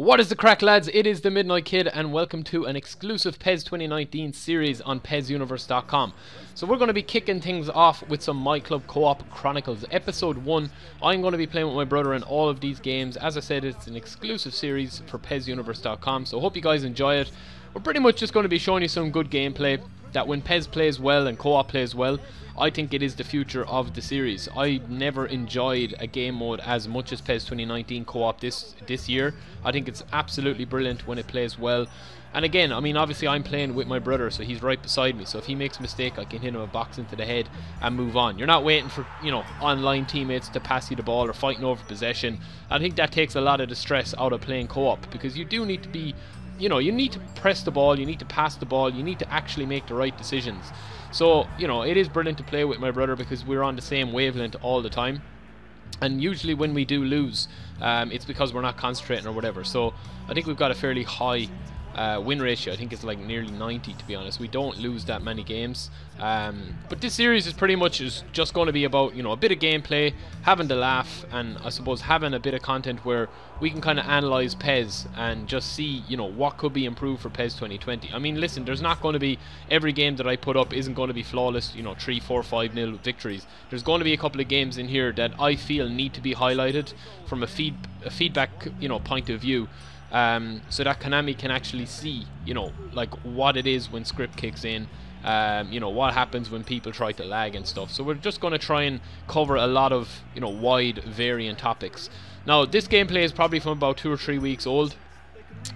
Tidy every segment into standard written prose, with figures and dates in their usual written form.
What is the crack, lads? It is the Midnight Kid, and welcome to an exclusive PES 2019 series on PESuniverse.com. So we're going to be kicking things off with some myClub co-op Chronicles episode 1. I'm going to be playing with my brother in all of these games. As I said, it's an exclusive series for PESuniverse.com, so hope you guys enjoy it. We're pretty much just going to be showing you some good gameplay that when PES plays well and co-op plays well, I think it is the future of the series. I never enjoyed a game mode as much as PES 2019 co-op this year. I think it's absolutely brilliant when it plays well. And again, I mean, obviously I'm playing with my brother, so he's right beside me. So if he makes a mistake, I can hit him a box into the head and move on. You're not waiting for, you know, online teammates to pass you the ball or fighting over possession. I think that takes a lot of the stress out of playing co-op, because you do need to be, you know, you need to press the ball, you need to pass the ball, you need to actually make the right decisions. So, you know, it is brilliant to play with my brother because we're on the same wavelength all the time. And usually when we do lose, it's because we're not concentrating or whatever. So I think we've got a fairly high win ratio. I think it's like nearly 90, to be honest. We don't lose that many games. But this series is pretty much just going to be about, you know, a bit of gameplay, having to laugh, and I suppose having a bit of content where we can kind of analyze PES and just see, you know, what could be improved for PES 2020. I mean, listen, there's not going to be, every game that I put up isn't going to be flawless, you know, 3, 4, 5-0 victories. There's going to be a couple of games in here that I feel need to be highlighted from a feedback, you know, point of view. So that Konami can actually see, you know, like what it is when script kicks in, you know, what happens when people try to lag and stuff. So we're just going to try and cover a lot of, you know, wide varying topics. Now, this gameplay is probably from about 2 or 3 weeks old,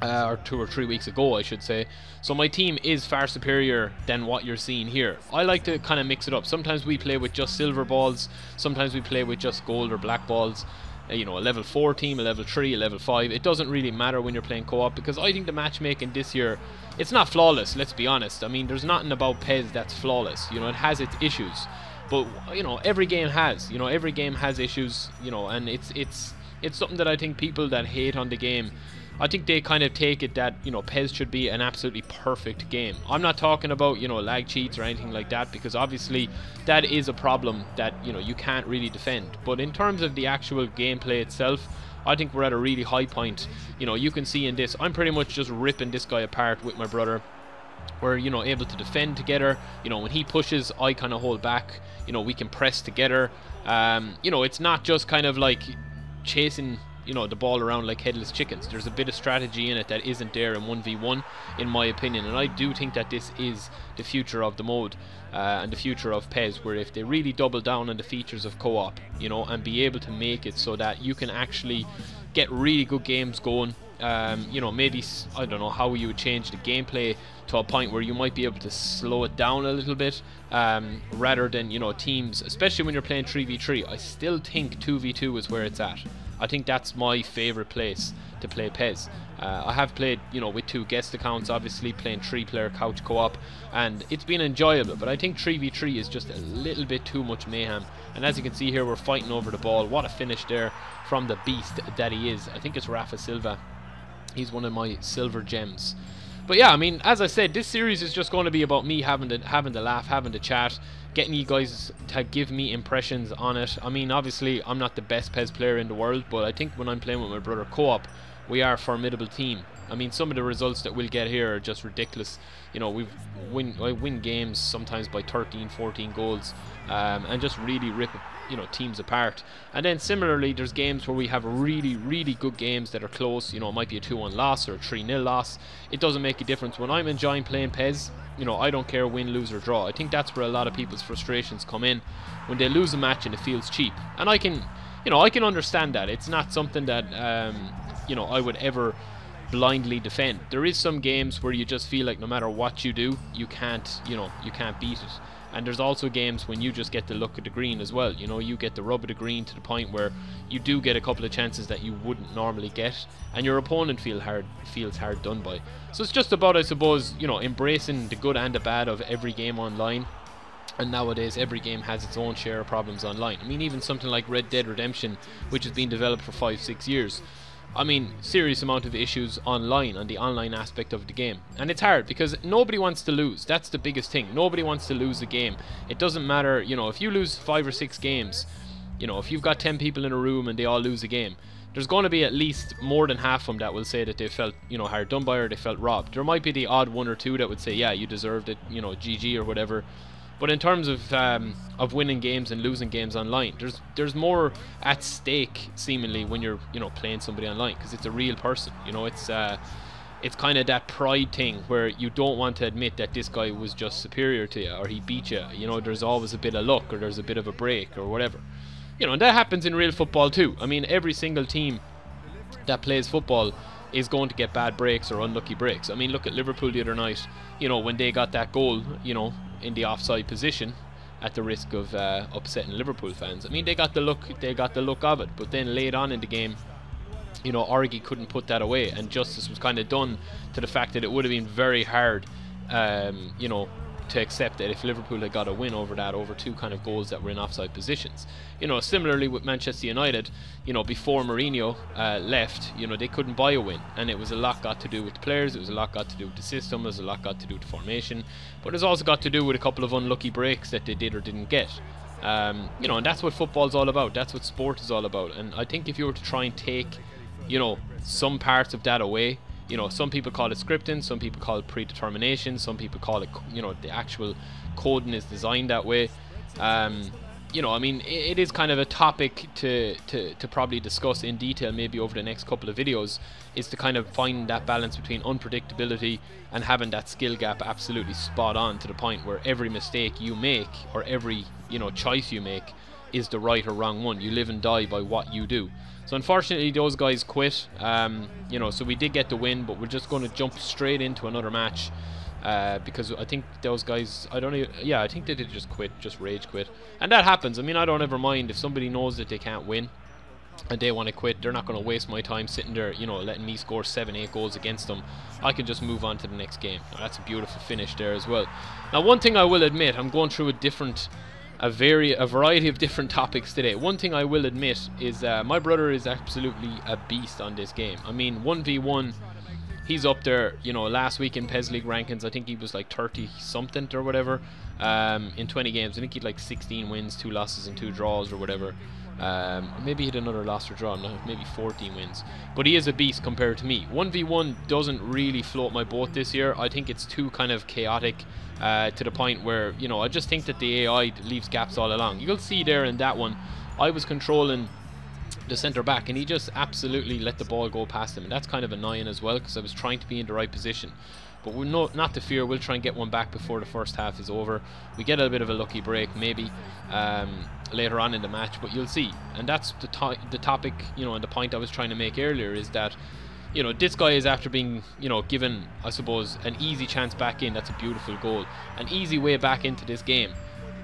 or 2 or 3 weeks ago, I should say. So my team is far superior than what you're seeing here. I like to kind of mix it up. Sometimes we play with just silver balls, sometimes we play with just gold or black balls. You know, a level 4 team, a level 3, a level 5. It doesn't really matter when you're playing co-op, because I think the matchmaking this year, it's not flawless, let's be honest. I mean, there's nothing about PES that's flawless. You know, it has its issues, but you know, every game has, you know, every game has issues, you know, and it's something that I think people that hate on the game, I think they kind of take it that, you know, PES should be an absolutely perfect game. I'm not talking about, you know, lag cheats or anything like that, because obviously that is a problem that, you know, you can't really defend. But in terms of the actual gameplay itself, I think we're at a really high point. You know, you can see in this, I'm pretty much just ripping this guy apart with my brother. We're, you know, able to defend together. You know, when he pushes, I kind of hold back. You know, we can press together. You know, it's not just kind of like chasing, you know, the ball around like headless chickens. There's a bit of strategy in it that isn't there in 1v1, in my opinion, and I do think that this is the future of the mode and the future of PES, where if they really double down on the features of co-op, you know, and be able to make it so that you can actually get really good games going. You know, maybe, I don't know how you would change the gameplay to a point where you might be able to slow it down a little bit, rather than, you know, teams, especially when you're playing 3v3. I still think 2v2 is where it's at. I think that's my favourite place to play PES. I have played, you know, with 2 guest accounts, obviously, playing 3-player couch co-op, and it's been enjoyable, but I think 3v3 is just a little bit too much mayhem. And as you can see here, we're fighting over the ball. What a finish there from the beast that he is. I think it's Rafa Silva. He's one of my silver gems. But yeah, I mean, as I said, this series is just going to be about me having to laugh, having to chat, getting you guys to give me impressions on it. I mean, obviously, I'm not the best PES player in the world, but I think when I'm playing with my brother co-op, we are a formidable team. I mean, some of the results that we'll get here are just ridiculous. You know, I win games sometimes by 13, 14 goals, and just really rip, you know, teams apart. And then similarly, there's games where we have really, really good games that are close. You know, it might be a 2-1 loss or a 3-0 loss. It doesn't make a difference. When I'm enjoying playing PES, you know, I don't care win, lose or draw. I think that's where a lot of people's frustrations come in, when they lose a match and it feels cheap. And I can, you know, I can understand that. It's not something that, you know, I would ever blindly defend. There is some games where you just feel like no matter what you do, you can't, you know, you can't beat it. And there's also games when you just get the look at the green as well. You know, you get the rub of the green to the point where you do get a couple of chances that you wouldn't normally get, and your opponent feels hard done by. So it's just about, I suppose, you know, embracing the good and the bad of every game online. And nowadays every game has its own share of problems online. I mean, even something like Red Dead Redemption, which has been developed for 5-6 years, I mean, serious amount of issues online, on the online aspect of the game. And it's hard because nobody wants to lose. That's the biggest thing. Nobody wants to lose a game. It doesn't matter, you know, if you lose 5 or 6 games, you know, if you've got 10 people in a room and they all lose a game, there's going to be at least more than half of them that will say that they felt, you know, hard done by or they felt robbed. There might be the odd one or two that would say, yeah, you deserved it, you know, GG or whatever. But in terms of winning games and losing games online, there's more at stake seemingly when you're, you know, playing somebody online, because it's a real person. You know, it's kind of that pride thing where you don't want to admit that this guy was just superior to you or he beat you. You know, there's always a bit of luck or there's a bit of a break or whatever. You know, and that happens in real football too. I mean, every single team that plays football is going to get bad breaks or unlucky breaks. I mean, look at Liverpool the other night, you know, when they got that goal, you know, in the offside position, at the risk of upsetting Liverpool fans. I mean, they got the look of it, but then late on in the game, you know, Origi couldn't put that away, and justice was kind of done to the fact that it would have been very hard, you know, to accept that if Liverpool had got a win over that, over two kind of goals that were in offside positions. You know, similarly with Manchester United, you know, before Mourinho left, you know, they couldn't buy a win, and it was a lot got to do with the players, it was a lot got to do with the system, it was a lot got to do with the formation, but it's also got to do with a couple of unlucky breaks that they did or didn't get. You know, and that's what football's all about, that's what sport is all about. And I think if you were to try and take, you know, some parts of that away, you know, some people call it scripting, some people call it predetermination, some people call it, you know, the actual coding is designed that way. You know, I mean, it is kind of a topic to probably discuss in detail maybe over the next couple of videos, is to kind of find that balance between unpredictability and having that skill gap absolutely spot on, to the point where every mistake you make or every, you know, choice you make is the right or wrong one. You live and die by what you do. So unfortunately those guys quit, you know, so we did get the win, but we're just going to jump straight into another match, because I think those guys, I think they did just quit, just rage quit, and that happens. I mean, I don't ever mind if somebody knows that they can't win and they want to quit. They're not going to waste my time sitting there, you know, letting me score 7-8 goals against them. I can just move on to the next game. Now, that's a beautiful finish there as well. Now, one thing I will admit, I'm going through a variety of different topics today. One thing I will admit is my brother is absolutely a beast on this game. I mean, 1v1, he's up there, you know, last week in PES League rankings, I think he was like 30 something or whatever, in 20 games. I think he had like 16 wins, 2 losses and 2 draws or whatever. Maybe he had another loss or draw, maybe 14 wins. But he is a beast compared to me. 1v1 doesn't really float my boat this year. I think it's too kind of chaotic, to the point where, you know, I just think that the AI leaves gaps all along. You'll see there in that one, I was controlling the centre back and he just absolutely let the ball go past him, and that's kind of annoying as well, because I was trying to be in the right position. But we're not to fear, we'll try and get one back before the first half is over. We get a bit of a lucky break maybe later on in the match, but you'll see. And that's the topic, you know, and the point I was trying to make earlier, is that, you know, this guy is after being, you know, given, I suppose, an easy chance back in. That's a beautiful goal, an easy way back into this game,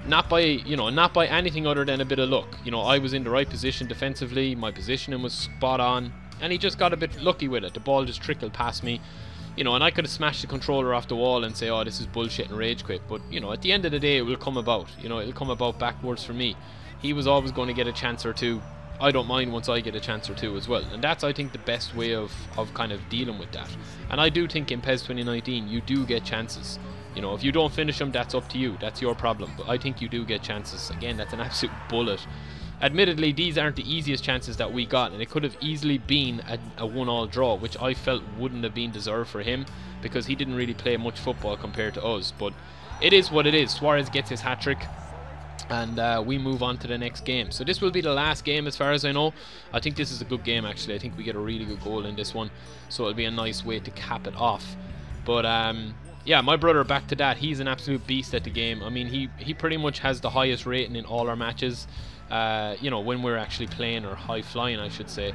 not by, you know, not by anything other than a bit of luck. You know, I was in the right position defensively, my positioning was spot on, and he just got a bit lucky with it. The ball just trickled past me, you know, and I could have smashed the controller off the wall and say, oh, this is bullshit, and rage quit. But, you know, at the end of the day, it will come about. You know, it'll come about backwards for me. He was always going to get a chance or two. I don't mind once I get a chance or two as well. And that's, I think, the best way of kind of dealing with that. And I do think in PES 2019, you do get chances. You know, if you don't finish them, that's up to you. That's your problem. But I think you do get chances. Again, that's an absolute bullet. Admittedly, these aren't the easiest chances that we got, and it could have easily been a 1-all draw, which I felt wouldn't have been deserved for him, because he didn't really play much football compared to us. But it is what it is. Suarez gets his hat-trick, and we move on to the next game. So this will be the last game as far as I know. I think this is a good game, actually. I think we get a really good goal in this one, so it'll be a nice way to cap it off. But yeah, my brother, back to that, he's an absolute beast at the game. I mean, he pretty much has the highest rating in all our matches, you know, when we're actually playing, or high flying I should say.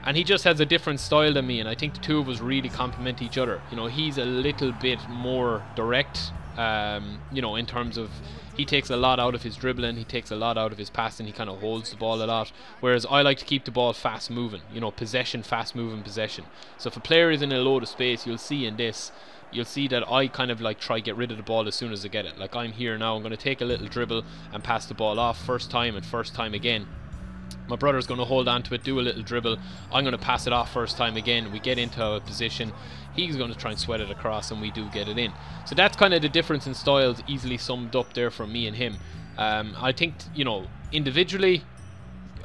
And he just has a different style than me, and I think the two of us really complement each other. You know, he's a little bit more direct, you know, in terms of, he takes a lot out of his dribbling, he takes a lot out of his passing, he kind of holds the ball a lot, whereas I like to keep the ball fast moving, you know, possession, fast moving possession. So if a player is in a load of space, you'll see in this, you'll see that I kind of like try get rid of the ball as soon as I get it. Like, I'm here now, I'm going to take a little dribble and pass the ball off, first time and first time again. My brother's going to hold on to it, do a little dribble, I'm going to pass it off first time again, we get into a position, he's going to try and sweat it across, and we do get it in. So that's kind of the difference in styles, easily summed up there from me and him. I think, you know, individually,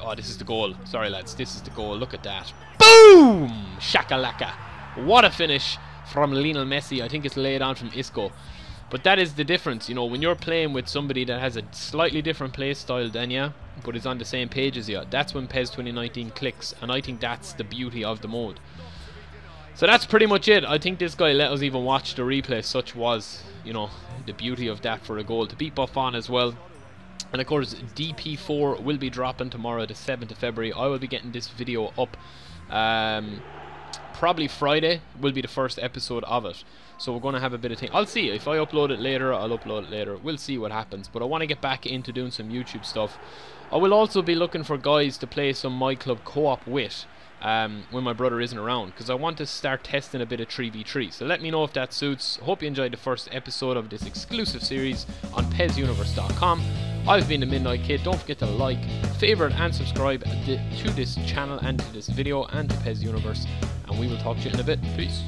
Oh, this is the goal. Sorry, lads. This is the goal. Look at that. Boom! Shakalaka. What a finish from Lionel Messi. I think it's laid on from Isco. But that is the difference, you know, when you're playing with somebody that has a slightly different play style than you, but is on the same page as you, that's when PES 2019 clicks, and I think that's the beauty of the mode. So that's pretty much it. I think this guy let us even watch the replay. Such was, you know, the beauty of that for a goal. To beat Buffon as well. And of course, DP4 will be dropping tomorrow, the 7th of February. I will be getting this video up probably Friday will be the first episode of it. So we're going to have a bit of thing. I'll see. If I upload it later, I'll upload it later. We'll see what happens. But I want to get back into doing some YouTube stuff. I will also be looking for guys to play some myClub co-op with when my brother isn't around, because I want to start testing a bit of 3v3. So let me know if that suits. Hope you enjoyed the first episode of this exclusive series on PESuniverse.com. I've been the Midnight Kid. Don't forget to like, favorite and subscribe to this channel and to this video and to PES Universe. And we will talk to you in a bit. Peace.